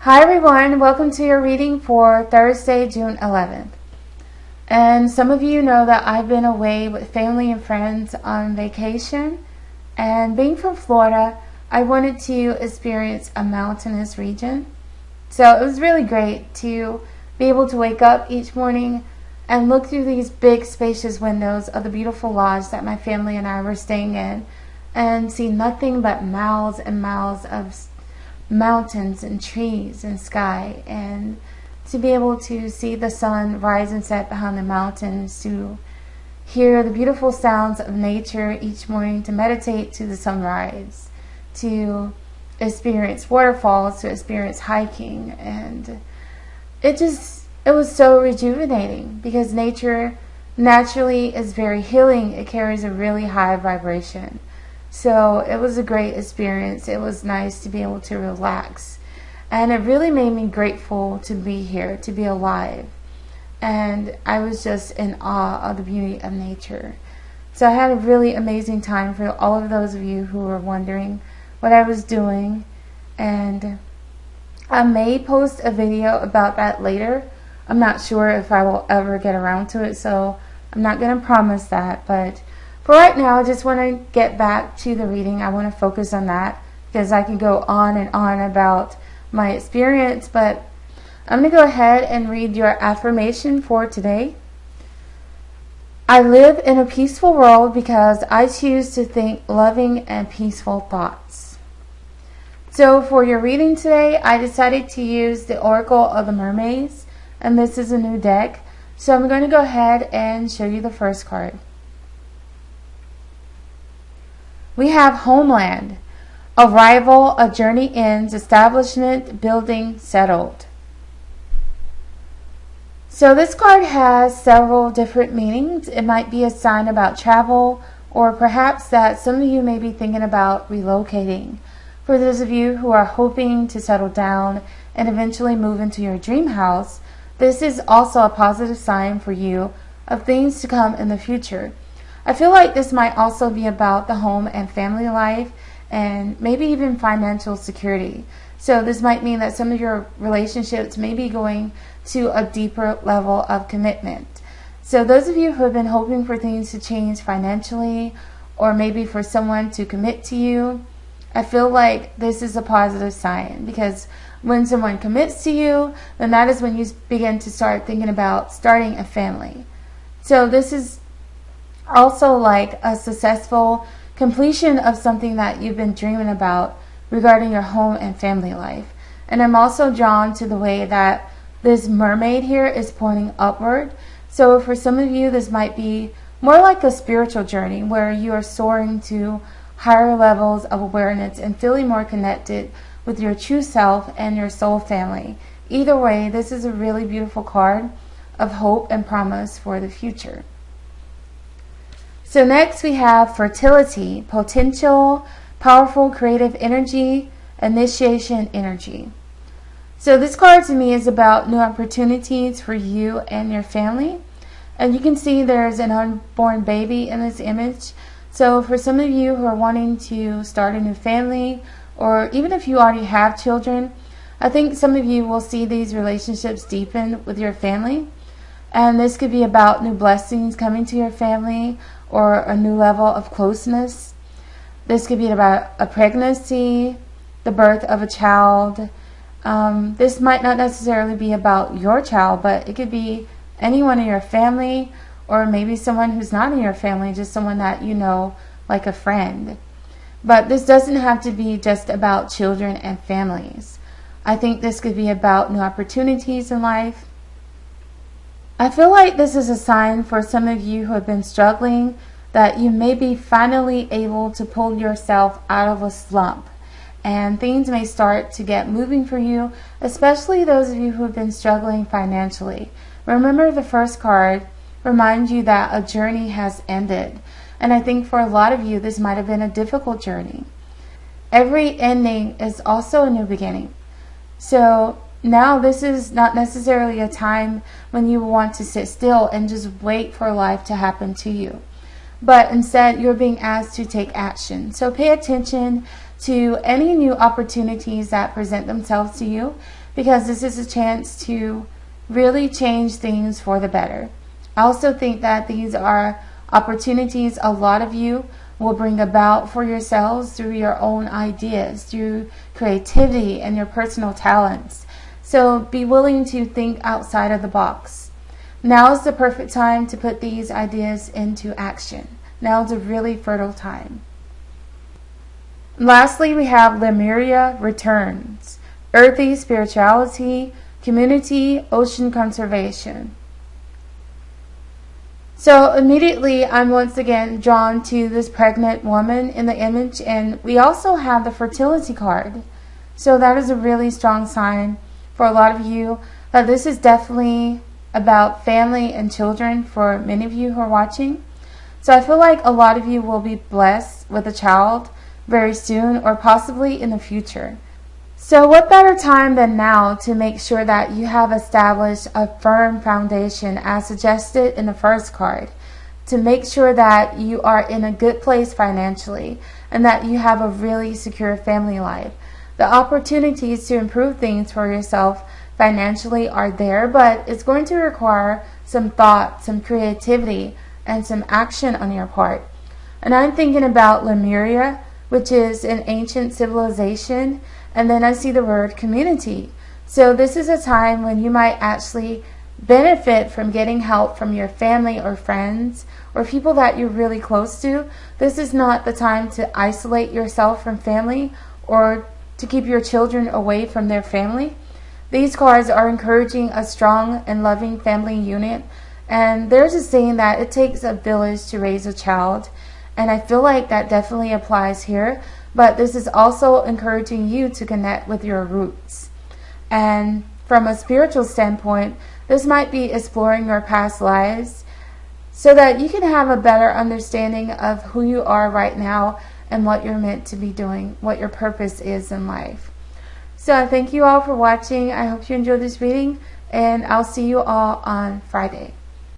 Hi everyone, welcome to your reading for Thursday, June 11th. And some of you know that I've been away with family and friends on vacation. And being from Florida, I wanted to experience a mountainous region. So it was really great to be able to wake up each morning and look through these big spacious windows of the beautiful lodge that my family and I were staying in and see nothing but miles and miles of mountains and trees and sky, and to be able to see the sun rise and set behind the mountains, to hear the beautiful sounds of nature each morning, to meditate to the sunrise, to experience waterfalls, to experience hiking. And it was so rejuvenating because nature naturally is very healing. It carries a really high vibration. So it was a great experience. It was nice to be able to relax. And it really made me grateful to be here, to be alive. And I was just in awe of the beauty of nature. So I had a really amazing time for all of those of you who were wondering what I was doing. And I may post a video about that later. I'm not sure if I will ever get around to it, so I'm not going to promise that. But for right now, I just want to get back to the reading. I want to focus on that because I can go on and on about my experience, but I'm going to go ahead and read your affirmation for today. I live in a peaceful world because I choose to think loving and peaceful thoughts. So for your reading today, I decided to use the Oracle of the Mermaids, and this is a new deck. So I'm going to go ahead and show you the first card. We have Homeland, Arrival, A Journey Ends, Establishment, Building, Settled. So this card has several different meanings. It might be a sign about travel, or perhaps that some of you may be thinking about relocating. For those of you who are hoping to settle down and eventually move into your dream house, this is also a positive sign for you of things to come in the future. I feel like this might also be about the home and family life and maybe even financial security. So this might mean that some of your relationships may be going to a deeper level of commitment. So those of you who have been hoping for things to change financially, or maybe for someone to commit to you, I feel like this is a positive sign, because when someone commits to you, then that is when you begin to start thinking about starting a family. So this is also like a successful completion of something that you've been dreaming about regarding your home and family life. And I'm also drawn to the way that this mermaid here is pointing upward. So for some of you, this might be more like a spiritual journey where you are soaring to higher levels of awareness and feeling more connected with your true self and your soul family. Either way, this is a really beautiful card of hope and promise for the future. So next we have fertility, potential, powerful creative energy, initiation energy. So this card to me is about new opportunities for you and your family. And you can see there's an unborn baby in this image. So for some of you who are wanting to start a new family, or even if you already have children, I think some of you will see these relationships deepen with your family. And this could be about new blessings coming to your family, or a new level of closeness. This could be about a pregnancy, the birth of a child. This might not necessarily be about your child, but it could be anyone in your family, or maybe someone who's not in your family, just someone that you know, like a friend. But this doesn't have to be just about children and families. I think this could be about new opportunities in life. I feel like this is a sign for some of you who have been struggling that you may be finally able to pull yourself out of a slump, and things may start to get moving for you, especially those of you who have been struggling financially. Remember, the first card reminds you that a journey has ended, and I think for a lot of you this might have been a difficult journey. Every ending is also a new beginning. So now this is not necessarily a time when you want to sit still and just wait for life to happen to you. But instead, you're being asked to take action. So pay attention to any new opportunities that present themselves to you, because this is a chance to really change things for the better. I also think that these are opportunities a lot of you will bring about for yourselves through your own ideas, through creativity and your personal talents. So be willing to think outside of the box. Now is the perfect time to put these ideas into action. Now is a really fertile time. Lastly, we have Lemuria returns. Earthy spirituality, community, ocean conservation. So immediately I'm once again drawn to this pregnant woman in the image, and we also have the fertility card. So that is a really strong sign for a lot of you that this is definitely about family and children for many of you who are watching. So I feel like a lot of you will be blessed with a child very soon or possibly in the future. So what better time than now to make sure that you have established a firm foundation as suggested in the first card, to make sure that you are in a good place financially and that you have a really secure family life. The opportunities to improve things for yourself financially are there, but it's going to require some thought, some creativity, and some action on your part. And I'm thinking about Lemuria, which is an ancient civilization, and then I see the word community. So this is a time when you might actually benefit from getting help from your family or friends or people that you're really close to. This is not the time to isolate yourself from family or to keep your children away from their family. These cards are encouraging a strong and loving family unit, and there's a saying that it takes a village to raise a child, and I feel like that definitely applies here. But this is also encouraging you to connect with your roots. And from a spiritual standpoint, this might be exploring your past lives so that you can have a better understanding of who you are right now and what you're meant to be doing, what your purpose is in life. So thank you all for watching. I hope you enjoyed this reading, and I'll see you all on Friday.